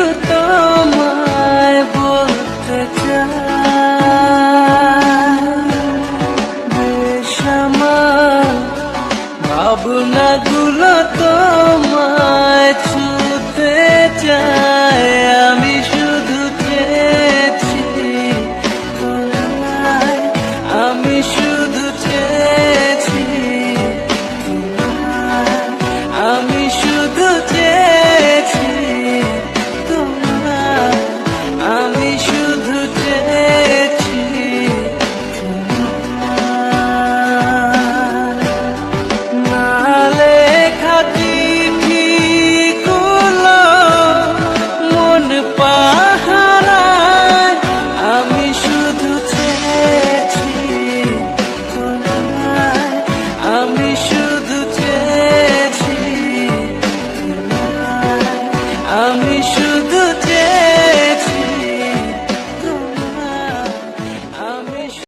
শুধু তোমায় বলতে চাই, বেশ আমার ভাবনাগুলো তোমায় ছুঁতে চায়। আমি শুধু চেয়েছি তোমায়, আমি শুধু চেয়েছি তোমায়, আমি শুধু চেয়েছি তোমায়, আমি শুধু চেয়েছি তোমায়। না লেখা চিঠিগুলো মন পাহারায়, আমি শুধু চেয়েছি তোমায়, আমি শুধু চেয়েছি তোমায়, আমি শুধু চেয়েছি।